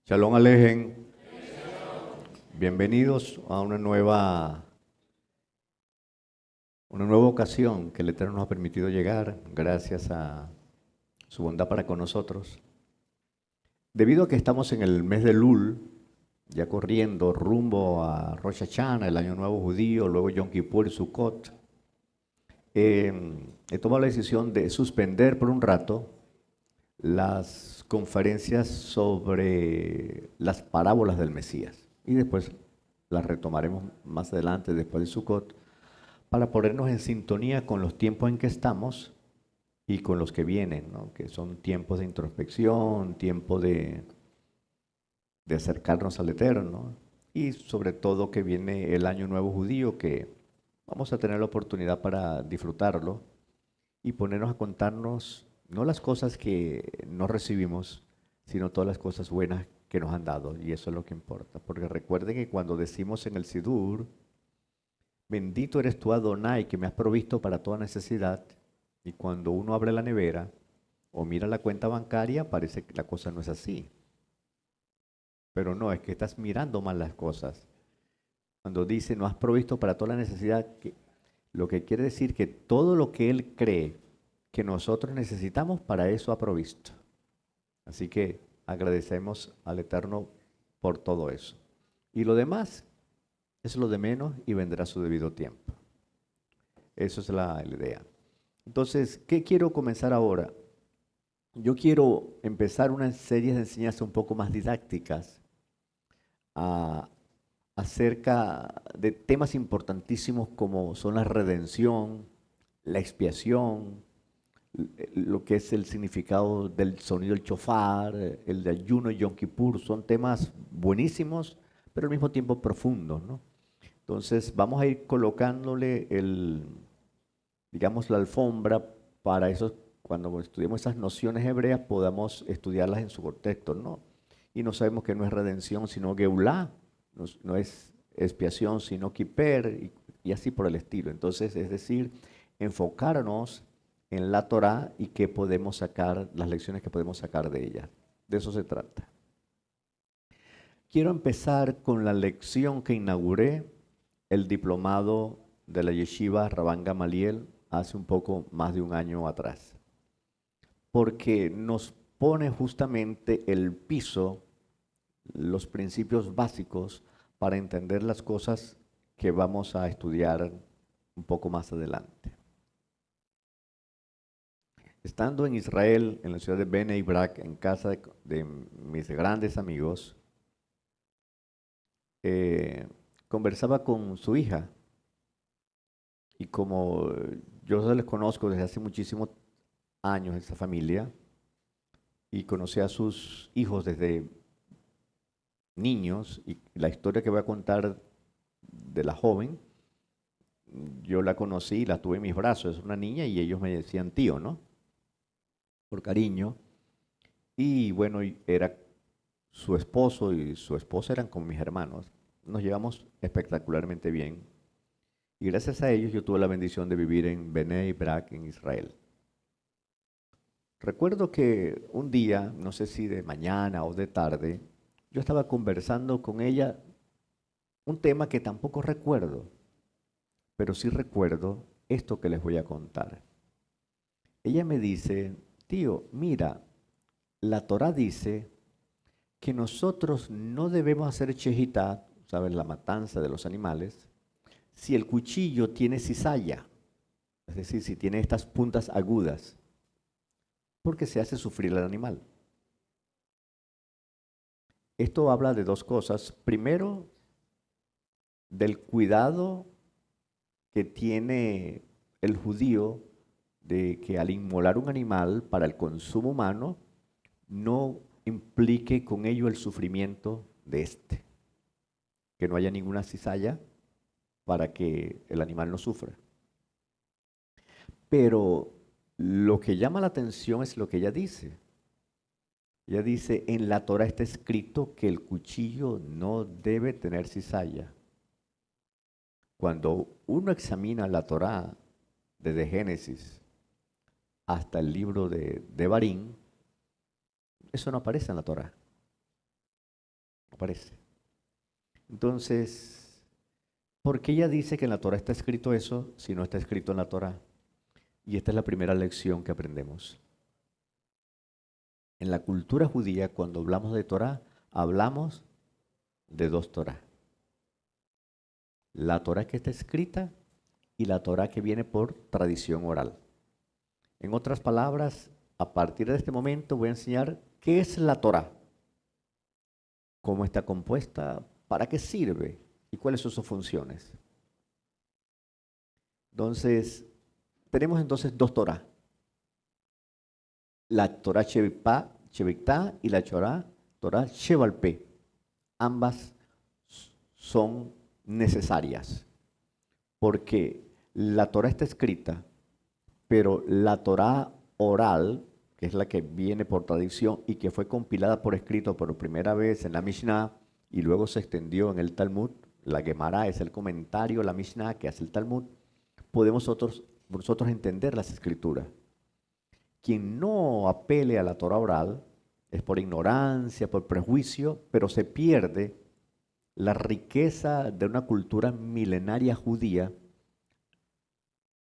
Shalom Alejen, bienvenidos a una nueva ocasión que el Eterno nos ha permitido llegar gracias a su bondad para con nosotros. Debido a que estamos en el mes de Lul, ya corriendo rumbo a Rosh Hashanah, el Año Nuevo Judío, luego Yom Kippur y Sukkot, he tomado la decisión de suspender por un rato las conferencias sobre las parábolas del Mesías y después las retomaremos más adelante después de Sukkot para ponernos en sintonía con los tiempos en que estamos y con los que vienen, ¿no? Que son tiempos de introspección, tiempo de acercarnos al Eterno y sobre todo que viene el Año Nuevo Judío, que vamos a tener la oportunidad para disfrutarlo y ponernos a contarnos no las cosas que no recibimos, sino todas las cosas buenas que nos han dado, y eso es lo que importa. Porque recuerden que cuando decimos en el Sidur, bendito eres tú Adonai, que me has provisto para toda necesidad, y cuando uno abre la nevera o mira la cuenta bancaria, parece que la cosa no es así. Pero no, es que estás mirando mal las cosas. Cuando dice, no has provisto para toda la necesidad, lo que quiere decir que todo lo que Él cree que nosotros necesitamos, para eso ha provisto. Así que agradecemos al Eterno por todo eso. Y lo demás es lo de menos y vendrá a su debido tiempo. Eso es la idea. Entonces, ¿qué quiero comenzar ahora? Yo quiero empezar una serie de enseñanzas un poco más didácticas a- acerca de temas importantísimos como son la redención, la expiación, lo que es el significado del sonido del chofar, el de ayuno y Yom Kippur, son temas buenísimos, pero al mismo tiempo profundos, ¿no? Entonces vamos a ir colocándole digamos, la alfombra para eso, cuando estudiemos esas nociones hebreas podamos estudiarlas en su contexto, ¿no? Y no sabemos que no es redención, sino Geulá, no es expiación, sino Kiper, y así por el estilo. Entonces, es decir, enfocarnos en la Torá y qué podemos sacar, las lecciones que podemos sacar de ella. De eso se trata. Quiero empezar con la lección que inauguré el diplomado de la Yeshiva Rabban Gamaliel hace un poco más de un año atrás, porque nos pone justamente el piso, los principios básicos para entender las cosas que vamos a estudiar un poco más adelante. Estando en Israel, en la ciudad de Bnei Brak, en casa de mis grandes amigos, eh, conversaba con su hija y como yo les conozco desde hace muchísimos años, esa familia, y conocí a sus hijos desde niños, y la historia que voy a contar de la joven, yo la conocí, la tuve en mis brazos, es una niña y ellos me decían tío, ¿no? Por cariño. Y bueno, era su esposo y su esposa eran como mis hermanos. Nos llevamos espectacularmente bien. Y gracias a ellos yo tuve la bendición de vivir en Bnei Brak, en Israel. Recuerdo que un día, no sé si de mañana o de tarde, yo estaba conversando con ella un tema que tampoco recuerdo, pero sí recuerdo esto que les voy a contar. Ella me dice, tío, mira, la Torá dice que nosotros no debemos hacer shehitá, ¿sabes? La matanza de los animales, si el cuchillo tiene cizalla, es decir, si tiene estas puntas agudas, porque se hace sufrir al animal. Esto habla de dos cosas. Primero, del cuidado que tiene el judío de que al inmolar un animal para el consumo humano no implique con ello el sufrimiento de éste, que no haya ninguna cizalla para que el animal no sufra. Pero lo que llama la atención es lo que ella dice. Ella dice, en la Torah está escrito que el cuchillo no debe tener cizalla. Cuando uno examina la Torah desde Génesis hasta el libro de Devarim, eso no aparece en la Torah. No aparece. Entonces, ¿por qué ella dice que en la Torah está escrito eso si no está escrito en la Torah? Y esta es la primera lección que aprendemos. En la cultura judía, cuando hablamos de Torah, hablamos de dos Torah. La Torah que está escrita y la Torah que viene por tradición oral. En otras palabras, a partir de este momento voy a enseñar qué es la Torah, cómo está compuesta, para qué sirve y cuáles son sus funciones. Entonces, tenemos entonces dos Torah. La Torah Sheviktá y la Torah Shevalpé. Ambas son necesarias porque la Torah está escrita, pero la Torah oral, que es la que viene por tradición y que fue compilada por escrito por primera vez en la Mishnah y luego se extendió en el Talmud, la Gemara es el comentario, la Mishnah que hace el Talmud, podemos nosotros entender las escrituras. Quien no apele a la Torah oral es por ignorancia, por prejuicio, pero se pierde la riqueza de una cultura milenaria judía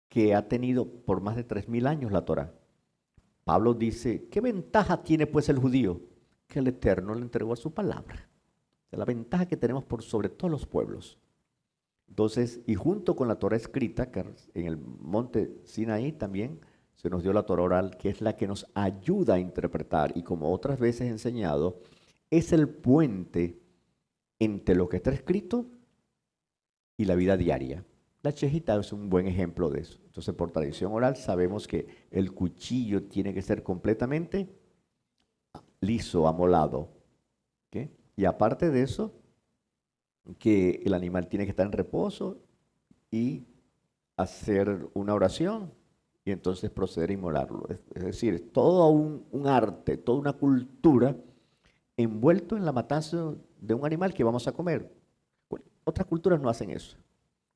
que ha tenido por más de 3000 años la Torah. Pablo dice, ¿qué ventaja tiene pues el judío? Que el Eterno le entregó a su palabra. Es la ventaja que tenemos por sobre todos los pueblos. Entonces, y junto con la Torah escrita, que en el monte Sinaí también se nos dio la Torah oral, que es la que nos ayuda a interpretar, y como otras veces he enseñado, es el puente entre lo que está escrito y la vida diaria. La Shejitá es un buen ejemplo de eso. Entonces, por tradición oral, sabemos que el cuchillo tiene que ser completamente liso, amolado. ¿Okay? Y aparte de eso, que el animal tiene que estar en reposo y hacer una oración y entonces proceder a inmolarlo. Es decir, todo un arte, toda una cultura envuelto en la matanza de un animal que vamos a comer. Otras culturas no hacen eso.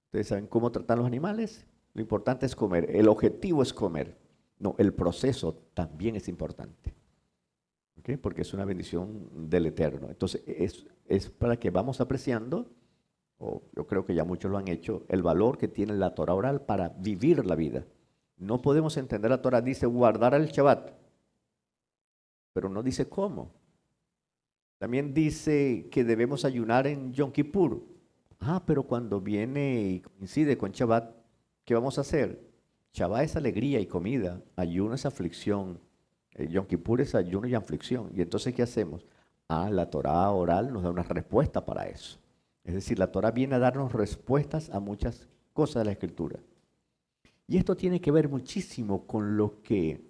Ustedes saben cómo tratan los animales. Lo importante es comer. El objetivo es comer. No, el proceso también es importante. ¿Okay? Porque es una bendición del Eterno. Entonces, es para que vamos apreciando, o yo creo que ya muchos lo han hecho, el valor que tiene la Torah oral para vivir la vida. No podemos entender la Torah, dice guardar el Shabbat, pero no dice cómo. También dice que debemos ayunar en Yom Kippur. Pero cuando viene y coincide con Shabbat, ¿qué vamos a hacer? Shabbat es alegría y comida, ayuno es aflicción, Yom Kippur es ayuno y aflicción. ¿Y entonces qué hacemos? La Torah oral nos da una respuesta para eso. Es decir, la Torah viene a darnos respuestas a muchas cosas de la Escritura. Y esto tiene que ver muchísimo con lo que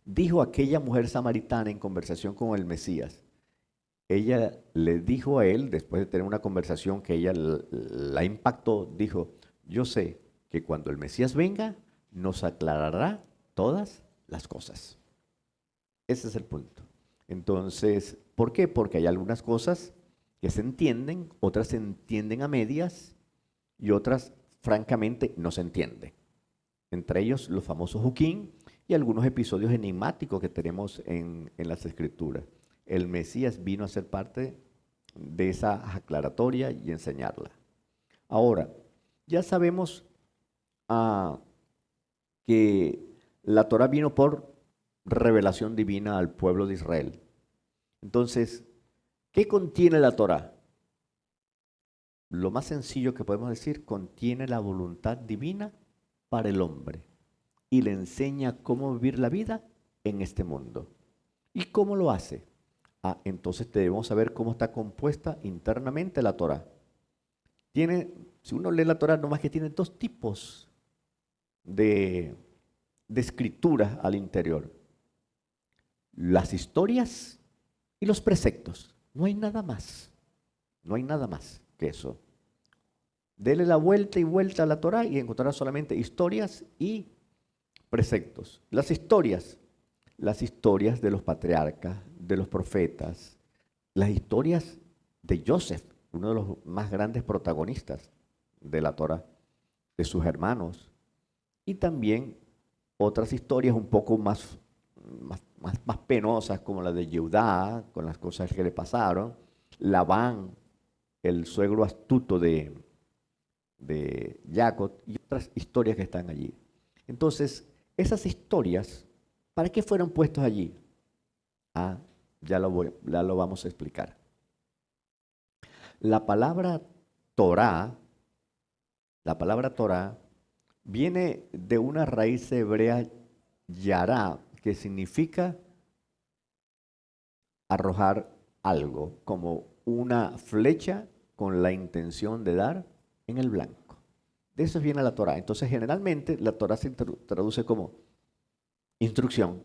dijo aquella mujer samaritana en conversación con el Mesías. Ella le dijo a él, después de tener una conversación que ella la impactó, dijo, yo sé que cuando el Mesías venga, nos aclarará todas las cosas. Ese es el punto. Entonces, ¿por qué? Porque hay algunas cosas que se entienden, otras se entienden a medias y otras, francamente, no se entienden. Entre ellos, los famosos Hukim y algunos episodios enigmáticos que tenemos en las Escrituras. El Mesías vino a ser parte de esa aclaratoria y enseñarla. Ahora, ya sabemos que la Torah vino por revelación divina al pueblo de Israel. Entonces, ¿qué contiene la Torah? Lo más sencillo que podemos decir, contiene la voluntad divina para el hombre y le enseña cómo vivir la vida en este mundo. ¿Y cómo lo hace? Entonces debemos saber cómo está compuesta internamente la Torah. Si uno lee la Torah, nomás que tiene dos tipos de escritura al interior. Las historias y los preceptos. No hay nada más. No hay nada más que eso. Dele la vuelta y vuelta a la Torah y encontrará solamente historias y preceptos. Las historias de los patriarcas, de los profetas, las historias de Joseph, uno de los más grandes protagonistas de la Torah, de sus hermanos, y también otras historias un poco más penosas, como la de Judá, con las cosas que le pasaron, Labán, el suegro astuto de Jacob y otras historias que están allí. Entonces, esas historias, ¿para qué fueron puestos allí? Ah, ya lo vamos a explicar. La palabra Torá, la palabra Torá viene de una raíz hebrea yará, que significa arrojar algo, como una flecha con la intención de dar en el blanco. De eso viene la Torá. Entonces, generalmente, la Torá se traduce como instrucción,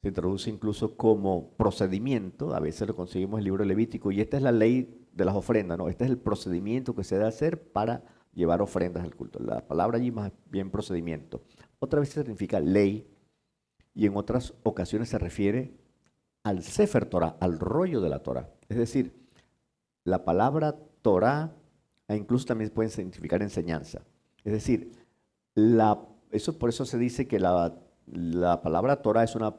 se traduce incluso como procedimiento, a veces lo conseguimos en el libro Levítico, y esta es la ley de las ofrendas, ¿no? Este es el procedimiento que se debe hacer para llevar ofrendas al culto. La palabra allí más bien procedimiento. Otra vez significa ley, y en otras ocasiones se refiere al Sefer Torah, al rollo de la Torah. Es decir, la palabra Torah incluso también puede significar enseñanza. Es decir, por eso se dice que la palabra Torah es una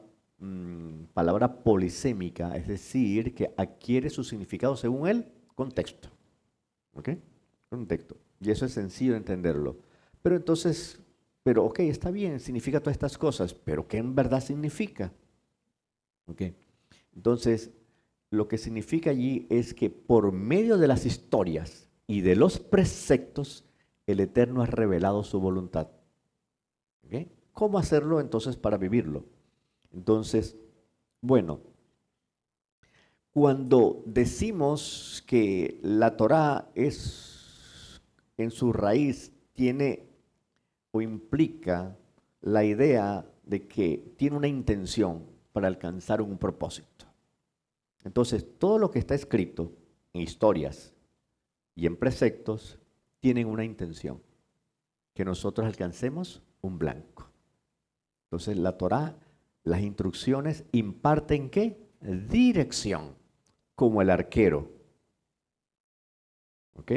palabra polisémica, es decir, que adquiere su significado según el contexto. ¿Ok? Contexto. Y eso es sencillo de entenderlo. Pero entonces, ok, está bien, significa todas estas cosas, pero ¿qué en verdad significa? ¿Ok? Entonces, lo que significa allí es que por medio de las historias y de los preceptos, el Eterno ha revelado su voluntad. ¿Ok? ¿Cómo hacerlo entonces para vivirlo? Entonces, bueno, cuando decimos que la Torá es, en su raíz, tiene o implica la idea de que tiene una intención para alcanzar un propósito. Entonces, todo lo que está escrito en historias y en preceptos tienen una intención, que nosotros alcancemos un blanco. Entonces, la Torá, las instrucciones imparten ¿qué? Dirección, como el arquero, ¿ok?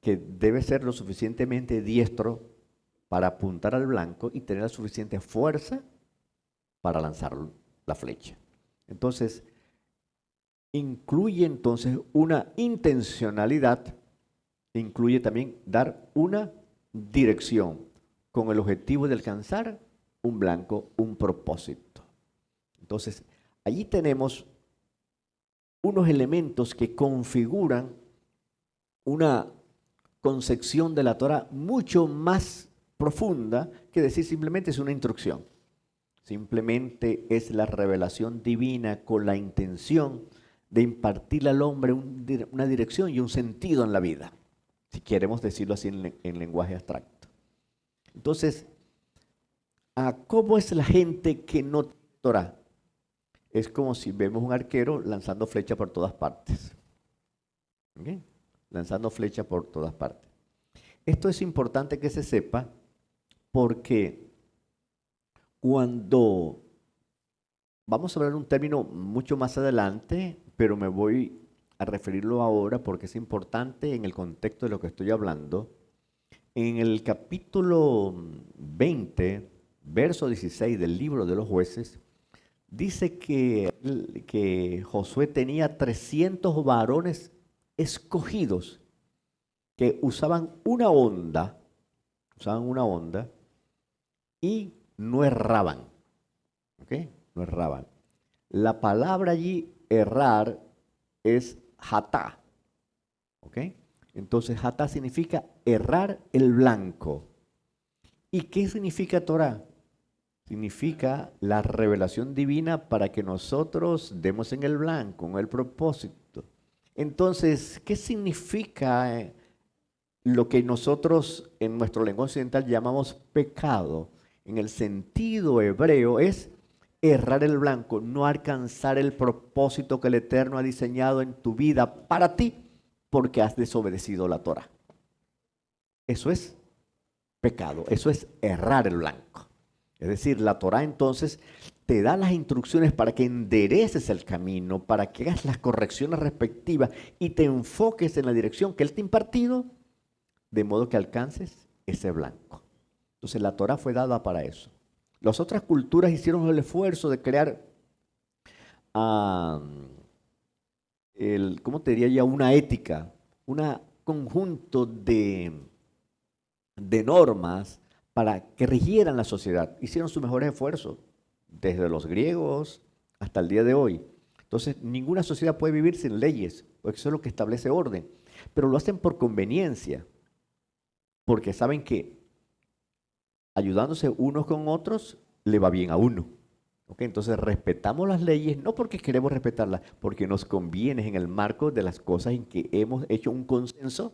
Que debe ser lo suficientemente diestro para apuntar al blanco y tener la suficiente fuerza para lanzar la flecha. Entonces, incluye entonces una intencionalidad, incluye también dar una dirección con el objetivo de alcanzar un blanco, un propósito. Entonces, allí tenemos unos elementos que configuran una concepción de la Torah mucho más profunda que decir simplemente es una instrucción. Simplemente es la revelación divina con la intención de impartirle al hombre una dirección y un sentido en la vida, si queremos decirlo así en lenguaje abstracto. Entonces, ¿cómo es la gente que no tiene Torah? Es como si vemos un arquero lanzando flecha por todas partes. ¿Okay? Lanzando flecha por todas partes. Esto es importante que se sepa porque cuando vamos a hablar un término mucho más adelante, pero me voy a referirlo ahora porque es importante en el contexto de lo que estoy hablando. En el capítulo 20, verso 16 del libro de los jueces, dice que Josué tenía 300 varones escogidos que usaban una onda y no erraban. ¿Ok? No erraban. La palabra allí, errar, es hatá. ¿Ok? Entonces, hatá significa errar el blanco. ¿Y qué significa Torah? Significa la revelación divina para que nosotros demos en el blanco, en el propósito. Entonces, ¿qué significa lo que nosotros en nuestro lenguaje occidental llamamos pecado? En el sentido hebreo es errar el blanco, no alcanzar el propósito que el Eterno ha diseñado en tu vida para ti porque has desobedecido la Torah. Eso es pecado, eso es errar el blanco. Es decir, la Torah entonces te da las instrucciones para que endereces el camino, para que hagas las correcciones respectivas y te enfoques en la dirección que Él te ha impartido, de modo que alcances ese blanco. Entonces la Torah fue dada para eso. Las otras culturas hicieron el esfuerzo de crear ¿cómo te diría ya? Una ética, un conjunto de normas para que rigieran la sociedad. Hicieron sus mejores esfuerzos, desde los griegos hasta el día de hoy. Entonces, ninguna sociedad puede vivir sin leyes, porque eso es lo que establece orden. Pero lo hacen por conveniencia, porque saben que ayudándose unos con otros, le va bien a uno. ¿Ok? Entonces, respetamos las leyes no porque queremos respetarlas, porque nos conviene en el marco de las cosas en que hemos hecho un consenso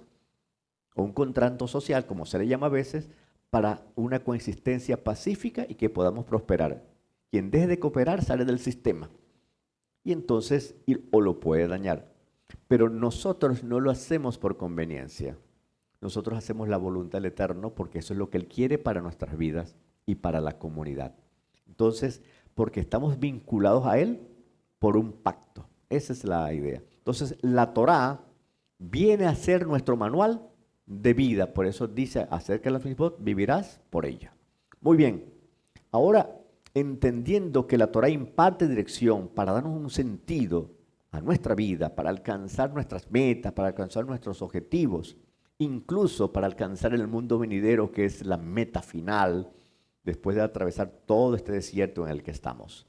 o un contrato social, como se le llama a veces, para una coexistencia pacífica y que podamos prosperar. Quien deje de cooperar sale del sistema y entonces o lo puede dañar. Pero nosotros no lo hacemos por conveniencia. Nosotros hacemos la voluntad del Eterno porque eso es lo que Él quiere para nuestras vidas y para la comunidad. Entonces, porque estamos vinculados a Él por un pacto. Esa es la idea. Entonces, la Torá viene a ser nuestro manual de vida. Por eso dice, acerca de la mitzvot, vivirás por ella. Muy bien. Ahora, entendiendo que la Torá imparte dirección para darnos un sentido a nuestra vida, para alcanzar nuestras metas, para alcanzar nuestros objetivos, incluso para alcanzar el mundo venidero, que es la meta final, después de atravesar todo este desierto en el que estamos.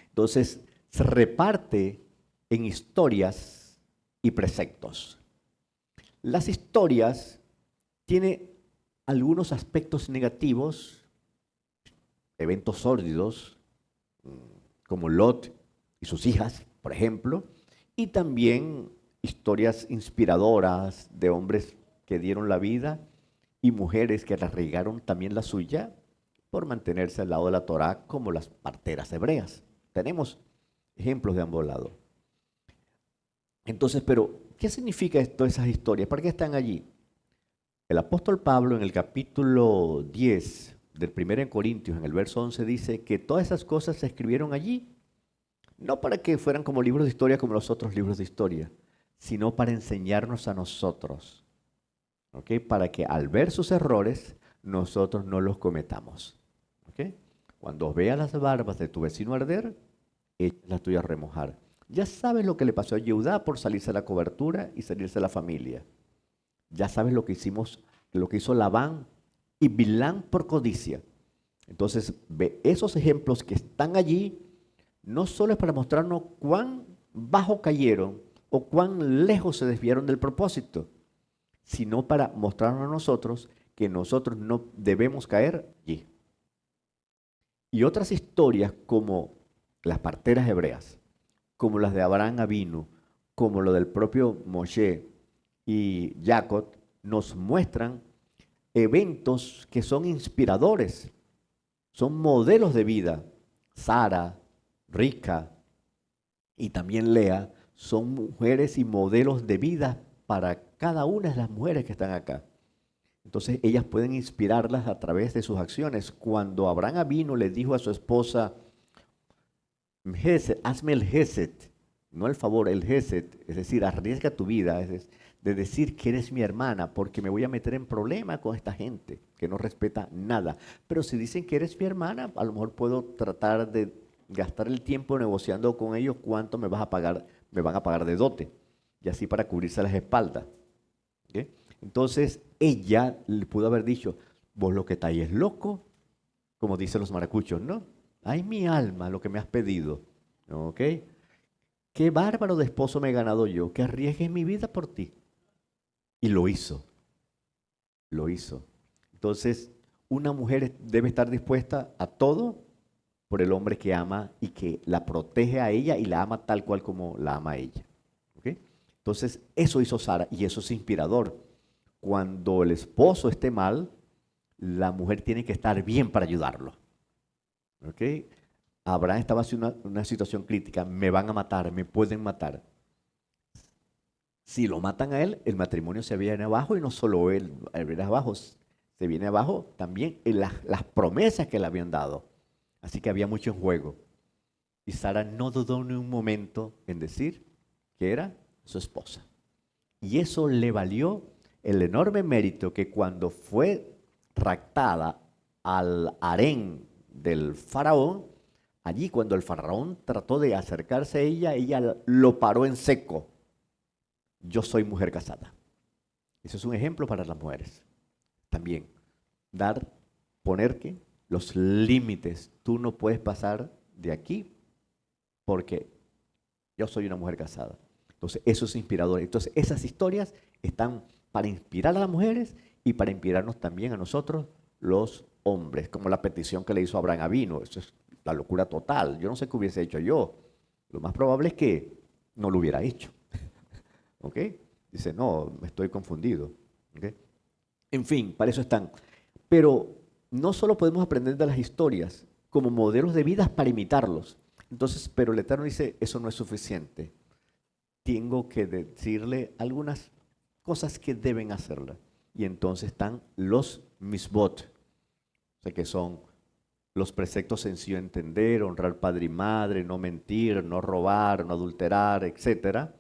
Entonces, se reparte en historias y preceptos. Las historias tienen algunos aspectos negativos, eventos sórdidos, como Lot y sus hijas, por ejemplo, y también historias inspiradoras de hombres que dieron la vida y mujeres que arriesgaron también la suya por mantenerse al lado de la Torá, como las parteras hebreas. Tenemos ejemplos de ambos lados. Entonces, pero, ¿qué significa esto, esas historias? ¿Para qué están allí? El apóstol Pablo en el capítulo 10 del 1 Corintios, en el verso 11, dice que todas esas cosas se escribieron allí, no para que fueran como libros de historia como los otros libros de historia, sino para enseñarnos a nosotros, ¿ok? Para que al ver sus errores, nosotros no los cometamos, ¿ok? Cuando veas las barbas de tu vecino arder, echa las tuyas a remojar. Ya sabes lo que le pasó a Judá por salirse de la cobertura y salirse de la familia. Ya sabes lo que hicimos, lo que hizo Labán y Bilán por codicia. Entonces, ve esos ejemplos que están allí, no solo es para mostrarnos cuán bajo cayeron o cuán lejos se desviaron del propósito, sino para mostrarnos a nosotros que nosotros no debemos caer allí. Y otras historias como las parteras hebreas, como las de Abraham Avinu, como lo del propio Moshe y Jacob, nos muestran eventos que son inspiradores, son modelos de vida. Sara, Rica y también Lea son mujeres y modelos de vida para cada una de las mujeres que están acá. Entonces ellas pueden inspirarlas a través de sus acciones. Cuando Abraham Avinu le dijo a su esposa, hazme el Gesed, no el favor, el Gesed, es decir, arriesga tu vida, de decir que eres mi hermana, porque me voy a meter en problemas con esta gente que no respeta nada. Pero si dicen que eres mi hermana, a lo mejor puedo tratar de gastar el tiempo negociando con ellos cuánto me van a pagar de dote, y así para cubrirse las espaldas. ¿Okay? Entonces ella le pudo haber dicho, vos lo que estáis es loco, como dicen los maracuchos, ¿no? Ay, mi alma, lo que me has pedido. ¿Ok? Qué bárbaro de esposo me he ganado yo, que arriesgue mi vida por ti. Y lo hizo. Lo hizo. Entonces, una mujer debe estar dispuesta a todo por el hombre que ama y que la protege a ella y la ama tal cual como la ama a ella. ¿Ok? Entonces, eso hizo Sara y eso es inspirador. Cuando el esposo esté mal, la mujer tiene que estar bien para ayudarlo. ¿Ok? Abraham estaba en una situación crítica, me van a matar, me pueden matar. Si lo matan a él, el matrimonio se viene abajo y no solo él viene abajo, se viene abajo también en las promesas que le habían dado. Así que había mucho en juego. Y Sara no dudó ni un momento en decir que era su esposa. Y eso le valió el enorme mérito que cuando fue raptada al harén del faraón, Allí cuando el faraón trató de acercarse a ella, ella lo paró en seco. Yo soy mujer casada. Eso es un ejemplo para las mujeres. También, poner que los límites. Tú no puedes pasar de aquí porque yo soy una mujer casada. Entonces, eso es inspirador. Entonces, esas historias están para inspirar a las mujeres y para inspirarnos también a nosotros, los hombres, como la petición que le hizo Abraham a Vino. Eso es la locura total. Yo no sé qué hubiese hecho yo. Lo más probable es que no lo hubiera hecho. ¿Ok? Dice, no, me estoy confundido. ¿Ok? En fin, para eso están. Pero no solo podemos aprender de las historias como modelos de vida para imitarlos. Entonces, pero el Eterno dice, eso no es suficiente. Tengo que decirle algunas cosas que deben hacerla. Y entonces están los misbot, o sea, que son los preceptos sencillos de entender, honrar padre y madre, no mentir, no robar, no adulterar, etcétera.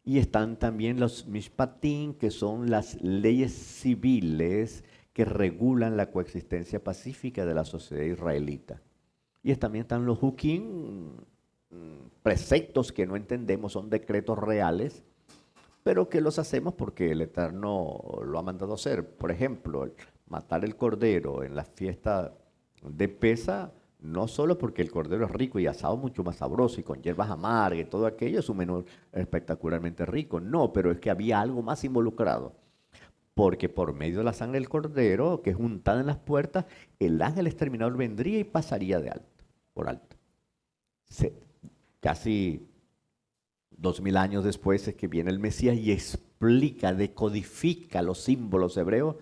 Y están también los mishpatim, que son las leyes civiles que regulan la coexistencia pacífica de la sociedad israelita. Y también están los hukim, preceptos que no entendemos, son decretos reales, pero que los hacemos porque el Eterno lo ha mandado hacer. Por ejemplo, matar el cordero en la fiesta de Pesa, no solo porque el cordero es rico y asado mucho más sabroso y con hierbas amargas y todo aquello, es un menú espectacularmente rico. No, pero es que había algo más involucrado. Porque por medio de la sangre del cordero, que es untada en las puertas, el ángel exterminador vendría y pasaría de alto, por alto. Casi 2000 años después es que viene el Mesías y explica, decodifica los símbolos hebreos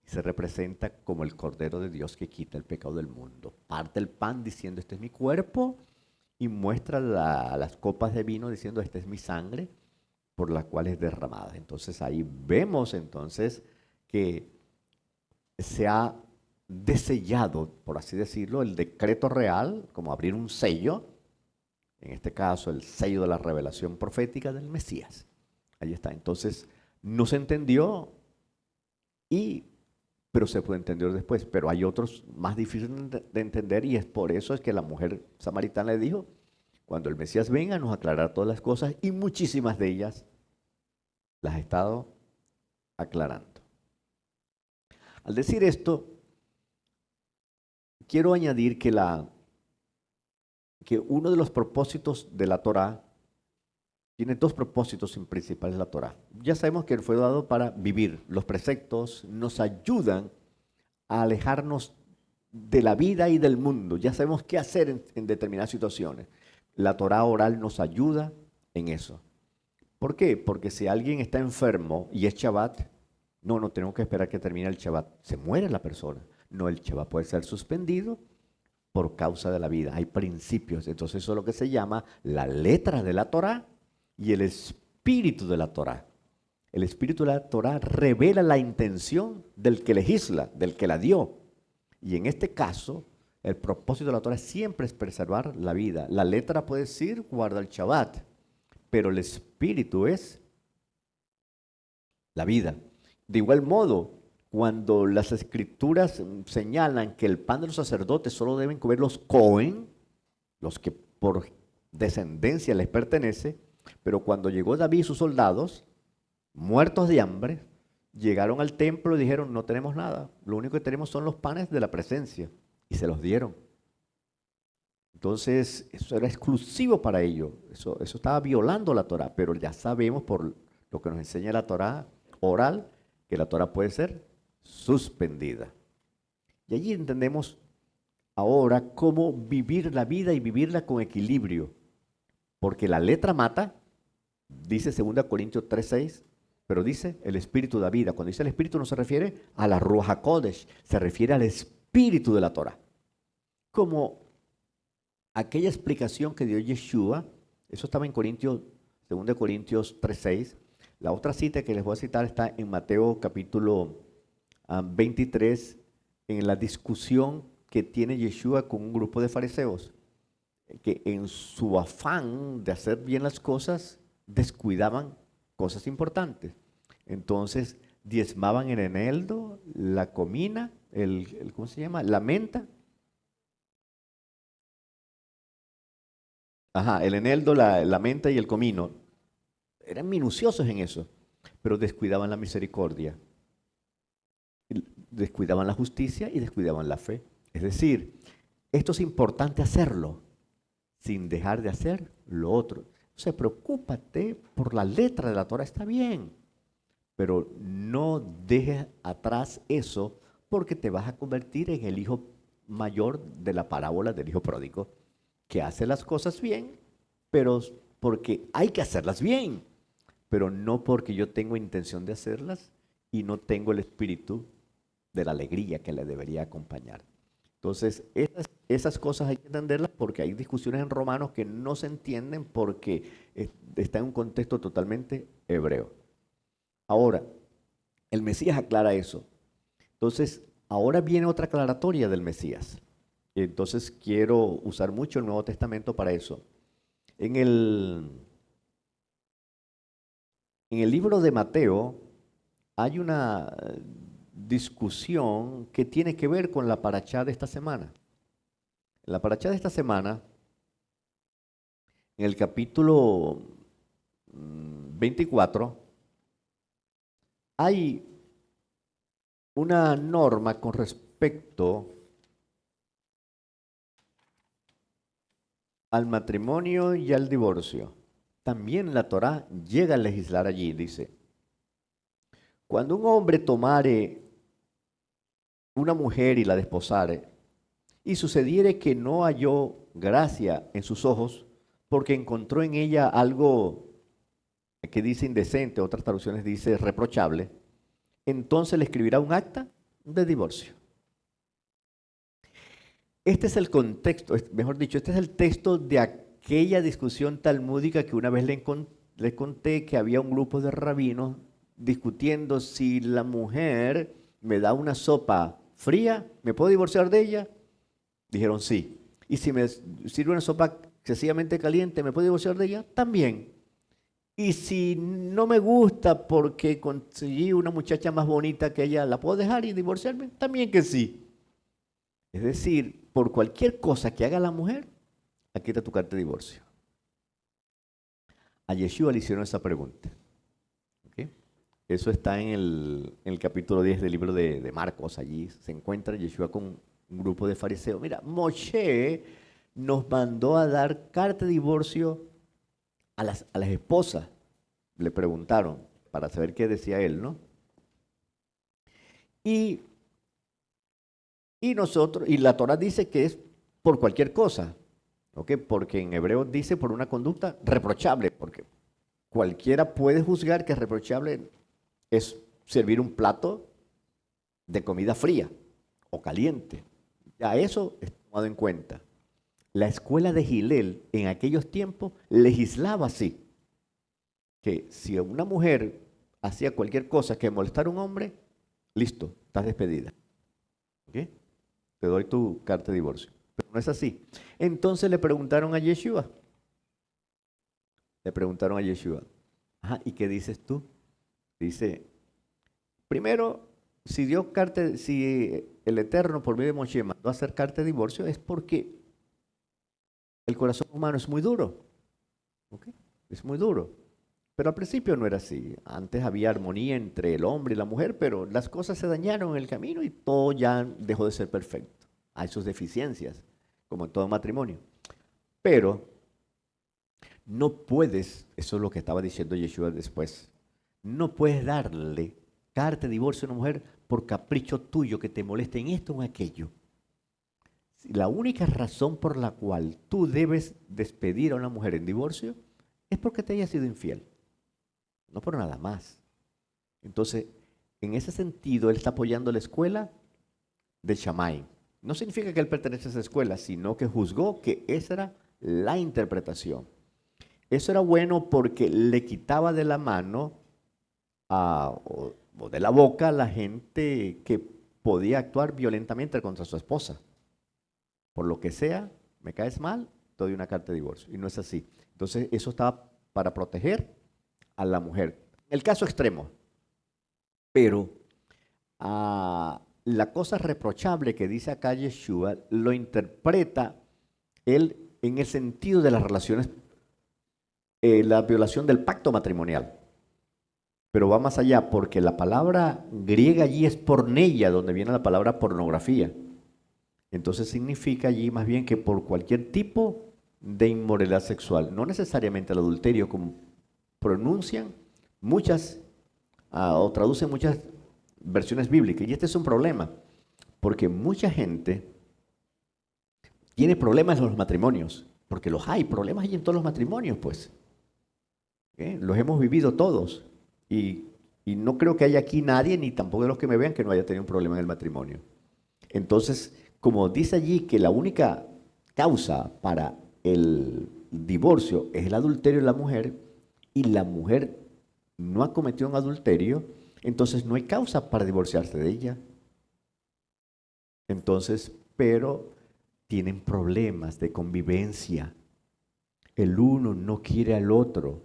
y se representa como el Cordero de Dios que quita el pecado del mundo. Parte el pan diciendo, este es mi cuerpo, y muestra las copas de vino diciendo, esta es mi sangre por la cual es derramada. Entonces ahí vemos entonces que se ha desellado, por así decirlo, el decreto real, como abrir un sello, en este caso el sello de la revelación profética del Mesías. Ahí está. Entonces, no se entendió, pero se puede entender después. Pero hay otros más difíciles de entender y es por eso es que la mujer samaritana le dijo, cuando el Mesías venga nos aclarará todas las cosas y muchísimas de ellas las ha estado aclarando. Al decir esto, quiero añadir que uno de los propósitos de la Torá tiene dos propósitos principales de la Torá. Ya sabemos que fue dado para vivir. Los preceptos nos ayudan a alejarnos de la vida y del mundo. Ya sabemos qué hacer en determinadas situaciones. La Torá oral nos ayuda en eso. ¿Por qué? Porque si alguien está enfermo y es Shabbat, no tenemos que esperar que termine el Shabbat. Se muere la persona. No, el Shabbat puede ser suspendido por causa de la vida. Hay principios. Entonces eso es lo que se llama la letra de la Torá y el espíritu de la Torá. El espíritu de la Torá revela la intención del que legisla, del que la dio. Y en este caso, el propósito de la Torá siempre es preservar la vida. La letra puede decir guarda el Shabbat, pero el espíritu es la vida. De igual modo, cuando las escrituras señalan que el pan de los sacerdotes solo deben comer los Cohen, los que por descendencia les pertenece, pero cuando llegó David y sus soldados, muertos de hambre, llegaron al templo y dijeron, no tenemos nada, lo único que tenemos son los panes de la presencia, y se los dieron. Entonces, eso era exclusivo para ellos, eso estaba violando la Torá, pero ya sabemos por lo que nos enseña la Torá oral, que la Torá puede ser suspendida. Y allí entendemos ahora cómo vivir la vida y vivirla con equilibrio, porque la letra mata, dice 2 Corintios 3:6, pero dice el espíritu da vida. Cuando dice el espíritu no se refiere a la Ruach HaKodesh, se refiere al espíritu de la Torah. Como aquella explicación que dio Yeshua, eso estaba en 2 Corintios 3:6. La otra cita que les voy a citar está en Mateo capítulo 23, en la discusión que tiene Yeshua con un grupo de fariseos, que en su afán de hacer bien las cosas, descuidaban cosas importantes. Entonces, diezmaban el eneldo, la comina, ¿cómo se llama? La menta Ajá, el eneldo, la menta y el comino. Eran minuciosos en eso, pero descuidaban la misericordia, descuidaban la justicia y descuidaban la fe. Es decir, esto es importante hacerlo sin dejar de hacer lo otro. O sea, preocúpate por la letra de la Torah, está bien, pero no dejes atrás eso porque te vas a convertir en el hijo mayor de la parábola del hijo pródigo, que hace las cosas bien, pero porque hay que hacerlas bien, pero no porque yo tengo intención de hacerlas y no tengo el espíritu de la alegría que le debería acompañar. Entonces, esas cosas hay que entenderlas porque hay discusiones en Romanos que no se entienden porque está en un contexto totalmente hebreo. Ahora, el Mesías aclara eso. Entonces, ahora viene otra aclaratoria del Mesías. Entonces, quiero usar mucho el Nuevo Testamento para eso. En el libro de Mateo hay una discusión que tiene que ver con la parashá de esta semana. En la parashá de esta semana, en el capítulo 24, hay una norma con respecto al matrimonio y al divorcio. También la Torá llega a legislar allí, dice, cuando un hombre tomare una mujer y la desposare, y sucediere que no halló gracia en sus ojos, porque encontró en ella algo que dice indecente, otras traducciones dice reprochable, entonces le escribirá un acta de divorcio. Este es el contexto, mejor dicho, este es el texto de aquella discusión talmúdica que una vez le conté que había un grupo de rabinos discutiendo si la mujer me da una sopa fría, ¿me puedo divorciar de ella? Dijeron sí. Y si me sirve una sopa excesivamente caliente, ¿me puedo divorciar de ella? También. Y si no me gusta porque conseguí una muchacha más bonita que ella, ¿la puedo dejar y divorciarme? También que sí. Es decir, por cualquier cosa que haga la mujer, aquí está tu carta de divorcio. A Yeshua le hicieron esa pregunta. ¿Okay? Eso está en el capítulo 10 del libro de Marcos. Allí se encuentra Yeshua con un grupo de fariseos. Mira, Moshe nos mandó a dar carta de divorcio a las esposas. Le preguntaron para saber qué decía él, ¿no? Y la Torah dice que es por cualquier cosa, ¿ok? Porque en hebreo dice por una conducta reprochable, porque cualquiera puede juzgar que reprochable es servir un plato de comida fría o caliente. Ya eso es tomado en cuenta. La escuela de Gilel en aquellos tiempos legislaba así, que si una mujer hacía cualquier cosa que molestara a un hombre, listo, estás despedida. ¿Ok? Te doy tu carta de divorcio. Pero no es así. Entonces le preguntaron a Yeshua. Le preguntaron a Yeshua. Ajá, ¿y qué dices tú? Dice, primero, si el Eterno por medio de Moshe mandó a hacer carta de divorcio, es porque el corazón humano es muy duro. ¿Ok? Es muy duro. Pero al principio no era así. Antes había armonía entre el hombre y la mujer, pero las cosas se dañaron en el camino y todo ya dejó de ser perfecto. Hay sus deficiencias, como en todo matrimonio. Pero no puedes, eso es lo que estaba diciendo Yeshua después, no puedes darle carta de divorcio a una mujer por capricho tuyo que te moleste en esto o en aquello. La única razón por la cual tú debes despedir a una mujer en divorcio es porque te haya sido infiel, no por nada más. Entonces, en ese sentido, él está apoyando la escuela de Shammai. No significa que él pertenece a esa escuela, sino que juzgó que esa era la interpretación. Eso era bueno porque le quitaba de la mano o de la boca a la gente que podía actuar violentamente contra su esposa. Por lo que sea, me caes mal, te doy una carta de divorcio. Y no es así. Entonces, eso estaba para proteger a la mujer. El caso extremo. Pero la cosa reprochable que dice acá Yeshua lo interpreta él en el sentido de las relaciones, la violación del pacto matrimonial. Pero va más allá, porque la palabra griega allí es porneia, donde viene la palabra pornografía. Entonces significa allí más bien que por cualquier tipo de inmoralidad sexual, no necesariamente el adulterio, como pronuncian muchas o traducen muchas versiones bíblicas. Y este es un problema, porque mucha gente tiene problemas en los matrimonios, porque los hay, problemas hay en todos los matrimonios, pues. Los hemos vivido todos. Y, y no creo que haya aquí nadie, ni tampoco de los que me vean, que no haya tenido un problema en el matrimonio. Entonces, como dice allí que la única causa para el divorcio es el adulterio de la mujer, y la mujer no ha cometido un adulterio, entonces no hay causa para divorciarse de ella. Entonces, pero tienen problemas de convivencia. El uno no quiere al otro,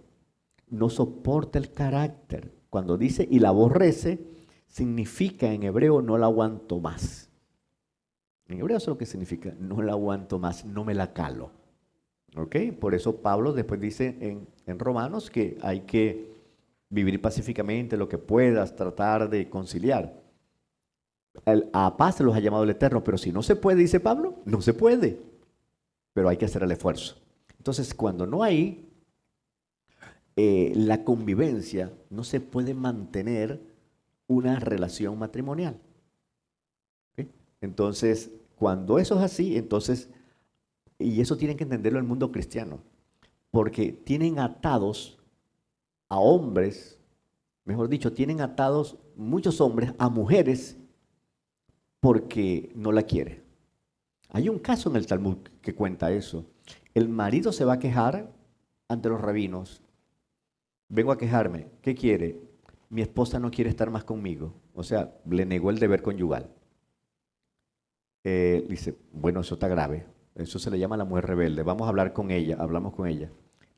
no soporta el carácter. Cuando dice y la aborrece, significa en hebreo no la aguanto más. En hebreo eso es lo que significa, no la aguanto más, no me la calo. ¿Ok? Por eso Pablo después dice en Romanos que hay que vivir pacíficamente lo que puedas, tratar de conciliar. A paz se los ha llamado el Eterno, pero si no se puede, dice Pablo, no se puede. Pero hay que hacer el esfuerzo. Entonces, cuando no hay la convivencia, no se puede mantener una relación matrimonial. ¿Okay? Entonces, cuando eso es así, entonces, y eso tienen que entenderlo el mundo cristiano, porque tienen atados a hombres, mejor dicho, tienen atados muchos hombres a mujeres porque no la quiere. Hay un caso en el Talmud que cuenta eso. El marido se va a quejar ante los rabinos. Vengo a quejarme. ¿Qué quiere? Mi esposa no quiere estar más conmigo. O sea, le negó el deber conyugal. Dice, bueno, eso está grave. Eso se le llama a la mujer rebelde. Vamos a hablar con ella. Hablamos con ella.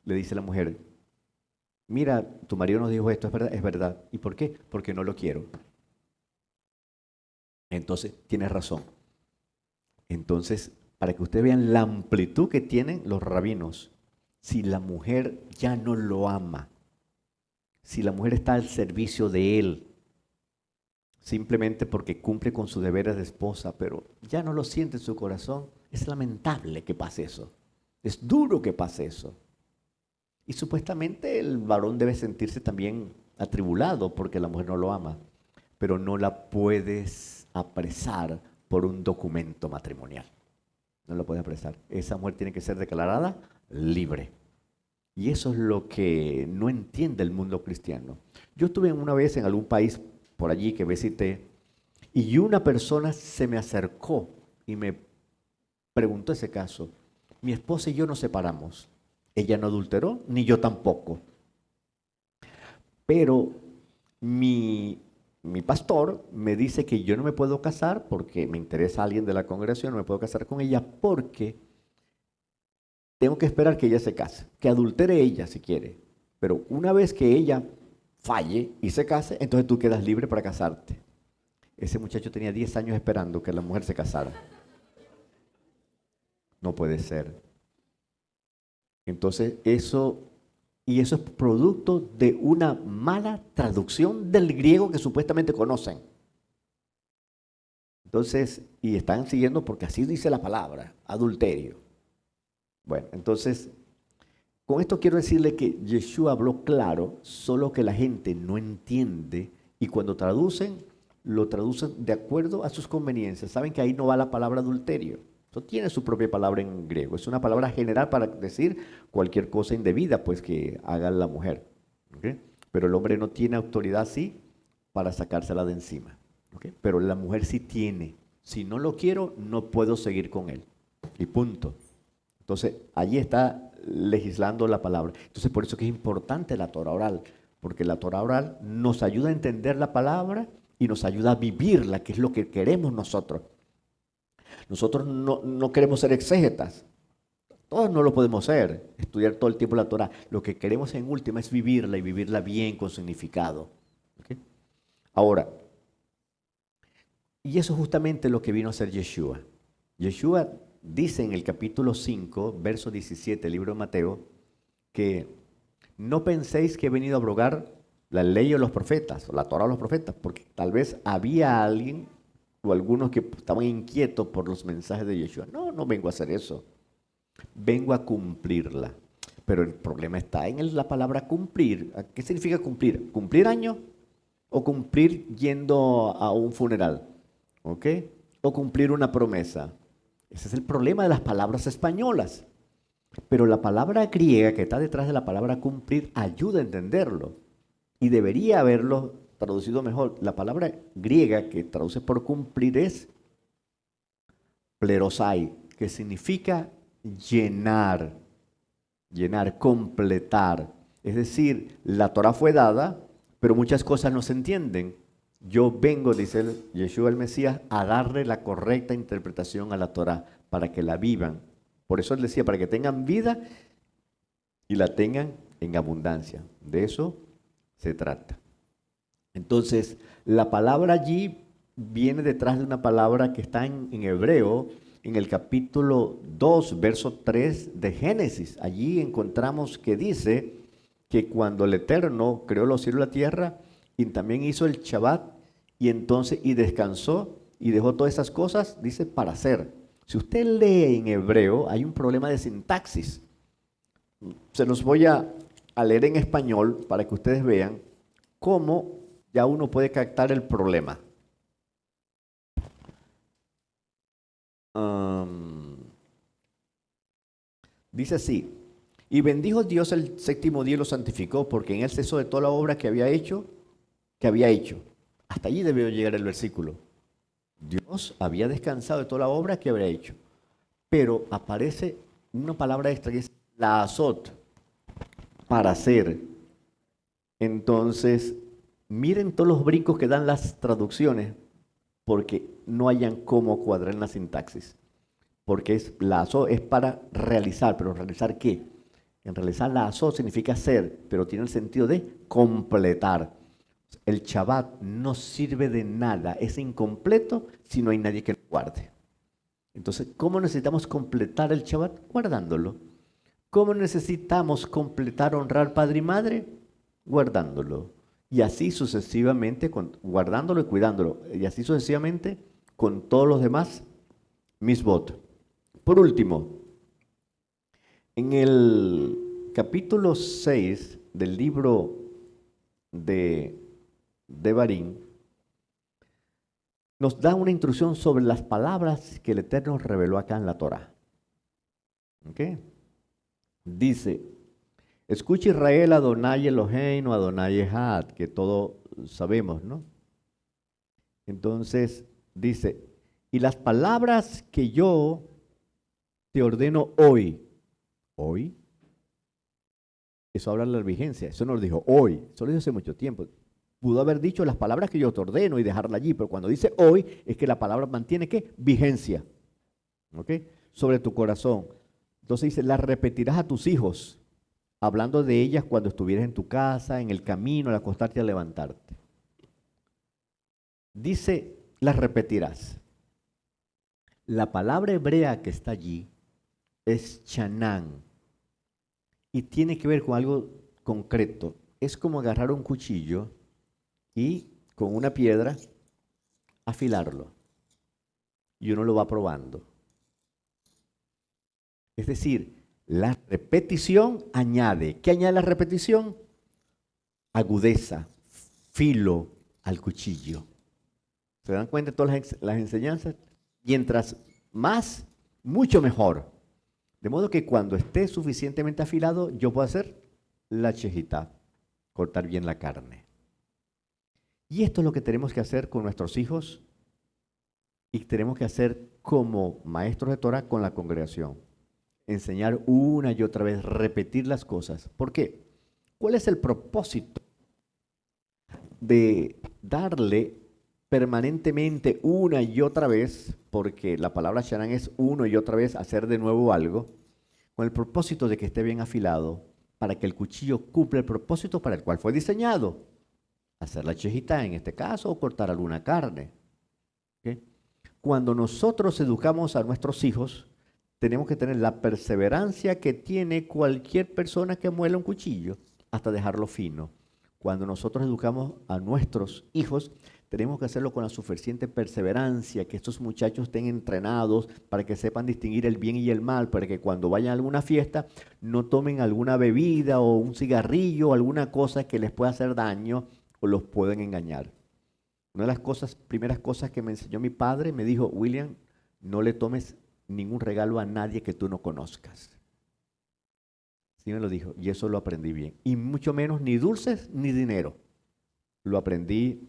Le dice la mujer, mira, tu marido nos dijo esto, es verdad, es verdad. ¿Y por qué? Porque no lo quiero. Entonces, tienes razón. Entonces, para que ustedes vean la amplitud que tienen los rabinos, si la mujer ya no lo ama, si la mujer está al servicio de él, simplemente porque cumple con sus deberes de esposa, pero ya no lo siente en su corazón, es lamentable que pase eso. Es duro que pase eso. Y supuestamente el varón debe sentirse también atribulado porque la mujer no lo ama, pero no la puedes apresar por un documento matrimonial. No la puedes apresar. Esa mujer tiene que ser declarada libre. Y eso es lo que no entiende el mundo cristiano. Yo estuve una vez en algún país por allí que visité y una persona se me acercó y me preguntó ese caso. Mi esposa y yo nos separamos. Ella no adulteró, ni yo tampoco. Pero mi pastor me dice que yo no me puedo casar porque me interesa alguien de la congregación, no me puedo casar con ella porque tengo que esperar que ella se case, que adultere ella si quiere. Pero una vez que ella falle y se case, entonces tú quedas libre para casarte. Ese muchacho tenía 10 años esperando que la mujer se casara. No puede ser. Entonces eso es producto de una mala traducción del griego que supuestamente conocen. Entonces, y están siguiendo porque así dice la palabra, adulterio. Bueno, entonces, con esto quiero decirle que Yeshua habló claro, solo que la gente no entiende y cuando traducen, lo traducen de acuerdo a sus conveniencias. Saben que ahí no va la palabra adulterio. Eso tiene su propia palabra en griego. Es una palabra general para decir cualquier cosa indebida, pues que haga la mujer. ¿Okay? Pero el hombre no tiene autoridad así para sacársela de encima. ¿Okay? Pero la mujer sí tiene. Si no lo quiero, no puedo seguir con él. Y punto. Entonces, allí está legislando la palabra. Entonces, por eso que es importante la Torah oral, porque la Torah oral nos ayuda a entender la palabra y nos ayuda a vivirla, que es lo que queremos nosotros. Nosotros no queremos ser exégetas. Todos no lo podemos ser, estudiar todo el tiempo la Torah. Lo que queremos en última es vivirla y vivirla bien, con significado. ¿Okay? Ahora, y eso es justamente lo que vino a hacer Yeshua. Yeshua dice en el capítulo 5, verso 17, el libro de Mateo, que no penséis que he venido a abrogar la ley o los profetas, o la Torá o los profetas, porque tal vez había alguien o algunos que estaban inquietos por los mensajes de Yeshua. No, no vengo a hacer eso. Vengo a cumplirla. Pero el problema está en la palabra cumplir. ¿Qué significa cumplir? ¿Cumplir año o cumplir yendo a un funeral? ¿Ok? O cumplir una promesa. Ese es el problema de las palabras españolas. Pero la palabra griega que está detrás de la palabra cumplir ayuda a entenderlo. Y debería haberlo traducido mejor. La palabra griega que traduce por cumplir es plerosai, que significa llenar, completar. Es decir, la Torah fue dada, pero muchas cosas no se entienden. Yo vengo, dice Yeshua el Mesías, a darle la correcta interpretación a la Torah para que la vivan. Por eso él decía, para que tengan vida y la tengan en abundancia. De eso se trata. Entonces, la palabra allí viene detrás de una palabra que está en hebreo, en el capítulo 2, verso 3 de Génesis. Allí encontramos que dice que cuando el Eterno creó los cielos y la tierra, y también hizo el Shabbat, y descansó, y dejó todas esas cosas, dice, para hacer. Si usted lee en hebreo, hay un problema de sintaxis. Se los voy a leer en español para que ustedes vean cómo ya uno puede captar el problema. Dice así: y bendijo Dios el séptimo día y lo santificó, porque en él cesó de toda la obra que había hecho. Hasta allí debió llegar el versículo. Dios había descansado de toda la obra que había hecho. Pero aparece una palabra extra que es la azot, para hacer. Entonces, miren todos los brincos que dan las traducciones, porque no hayan cómo cuadrar en la sintaxis. Porque la azot es para realizar, pero ¿realizar qué? En realizar la azot significa hacer, pero tiene el sentido de completar. El Shabbat no sirve de nada, es incompleto si no hay nadie que lo guarde. Entonces, ¿cómo necesitamos completar el Shabbat? Guardándolo. ¿Cómo necesitamos completar, honrar padre y madre? Guardándolo. Y así sucesivamente, guardándolo y cuidándolo. Y así sucesivamente con todos los demás misbot. Por último, en el capítulo 6 del libro de Barín, nos da una instrucción sobre las palabras que el Eterno reveló acá en la Torah. ¿Ok? Dice: escucha Israel, Adonai Eloheinu, Adonai Echad, que todos sabemos, ¿no? Entonces dice: y las palabras que yo te ordeno hoy, eso habla de la vigencia, eso no lo dijo hoy, eso lo dijo hace mucho tiempo. Pudo haber dicho las palabras que yo te ordeno y dejarla allí, pero cuando dice hoy, es que la palabra mantiene ¿qué? Vigencia, ¿ok? Sobre tu corazón. Entonces dice: las repetirás a tus hijos, hablando de ellas cuando estuvieras en tu casa, en el camino, al acostarte y al levantarte. Dice: las repetirás. La palabra hebrea que está allí es chanán y tiene que ver con algo concreto. Es como agarrar un cuchillo y con una piedra afilarlo. Y uno lo va probando. Es decir, la repetición añade. ¿Qué añade la repetición? Agudeza, filo al cuchillo. ¿Se dan cuenta de todas las enseñanzas? Mientras más, mucho mejor. De modo que cuando esté suficientemente afilado, yo puedo hacer la shejitá, cortar bien la carne. Y esto es lo que tenemos que hacer con nuestros hijos y tenemos que hacer como maestros de Torah con la congregación. Enseñar una y otra vez, repetir las cosas. ¿Por qué? ¿Cuál es el propósito de darle permanentemente una y otra vez, porque la palabra Shanán es uno y otra vez, hacer de nuevo algo, con el propósito de que esté bien afilado, para que el cuchillo cumpla el propósito para el cual fue diseñado? Hacer la shejitá en este caso, o cortar alguna carne. ¿Okay? Cuando nosotros educamos a nuestros hijos, tenemos que tener la perseverancia que tiene cualquier persona que muela un cuchillo hasta dejarlo fino. Cuando nosotros educamos a nuestros hijos, tenemos que hacerlo con la suficiente perseverancia, que estos muchachos estén entrenados para que sepan distinguir el bien y el mal, para que cuando vayan a alguna fiesta no tomen alguna bebida o un cigarrillo o alguna cosa que les pueda hacer daño o los pueden engañar. Una de las primeras cosas que me enseñó mi padre, me dijo: William, no le tomes ningún regalo a nadie que tú no conozcas. Sí me lo dijo, y eso lo aprendí bien. Y mucho menos ni dulces ni dinero. Lo aprendí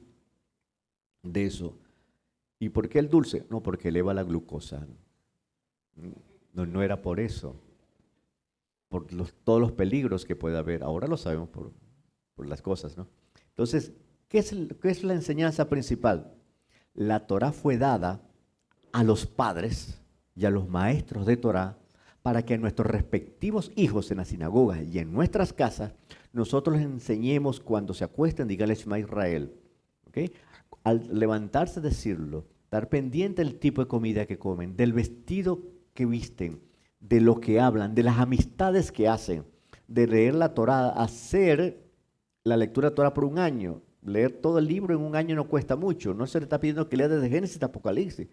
de eso. ¿Y por qué el dulce? No, porque eleva la glucosa. No, no era por eso. Por todos los peligros que puede haber. Ahora lo sabemos por las cosas, ¿no? Entonces, ¿qué es la enseñanza principal? La Torá fue dada a los padres y a los maestros de Torá para que a nuestros respectivos hijos en las sinagogas y en nuestras casas, nosotros les enseñemos cuando se acuesten, díganle Shema Israel. ¿Okay? Al levantarse, decirlo, estar pendiente del tipo de comida que comen, del vestido que visten, de lo que hablan, de las amistades que hacen, de leer la Torá, hacer la lectura de Torá por un año. Leer todo el libro en un año no cuesta mucho. No se le está pidiendo que lea desde Génesis hasta Apocalipsis.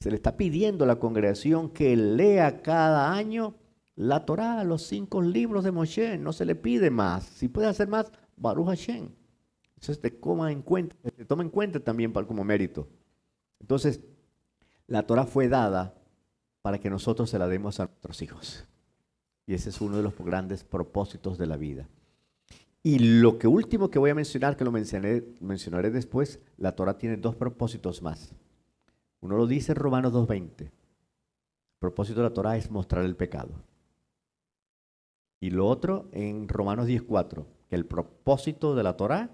Se le está pidiendo a la congregación que lea cada año la Torá, los 5 libros de Moshe. No se le pide más. Si puede hacer más, Baruch Hashem. Eso se toma en cuenta también como mérito. Entonces, la Torá fue dada para que nosotros se la demos a nuestros hijos. Y ese es uno de los grandes propósitos de la vida. Y lo último que voy a mencionar, que lo mencionaré después, la Torá tiene 2 propósitos más. Uno lo dice en Romanos 2:20. El propósito de la Torá es mostrar el pecado. Y lo otro en Romanos 10:4, que el propósito de la Torá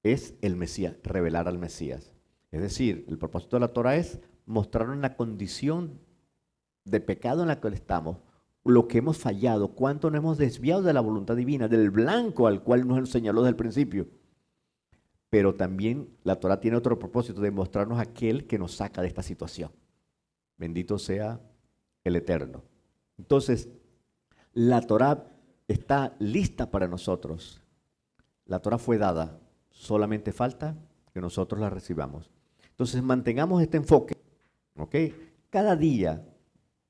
es el Mesías, revelar al Mesías. Es decir, el propósito de la Torá es mostrarnos la condición de pecado en la que estamos, lo que hemos fallado, cuánto nos hemos desviado de la voluntad divina, del blanco al cual nos señaló desde el principio. Pero también la Torá tiene otro propósito, de mostrarnos aquel que nos saca de esta situación. Bendito sea el Eterno. Entonces, la Torá está lista para nosotros. La Torá fue dada, solamente falta que nosotros la recibamos. Entonces, mantengamos este enfoque, ¿ok? Cada día,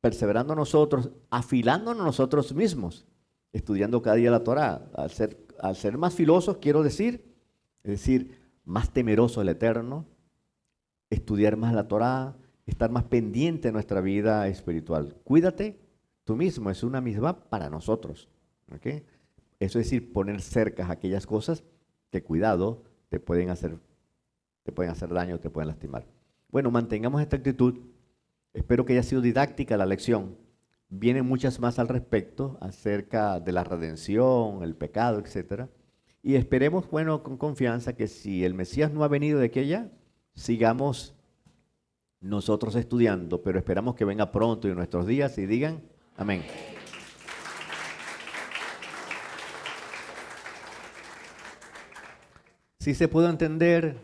perseverando nosotros, afilándonos nosotros mismos, estudiando cada día la Torá. Al ser más filosos, quiero decir, es decir, más temeroso del Eterno, estudiar más la Torá, estar más pendiente de nuestra vida espiritual. Cuídate tú mismo, es una misma para nosotros. ¿Okay? Eso es decir, poner cercas aquellas cosas que, cuidado, te pueden hacer daño, te pueden lastimar. Bueno, mantengamos esta actitud. Espero que haya sido didáctica la lección. Vienen muchas más al respecto acerca de la redención, el pecado, etcétera. Y esperemos, bueno, con confianza, que si el Mesías no ha venido de aquí a allá, sigamos nosotros estudiando, pero esperamos que venga pronto en nuestros días y digan amén. Si se pudo entender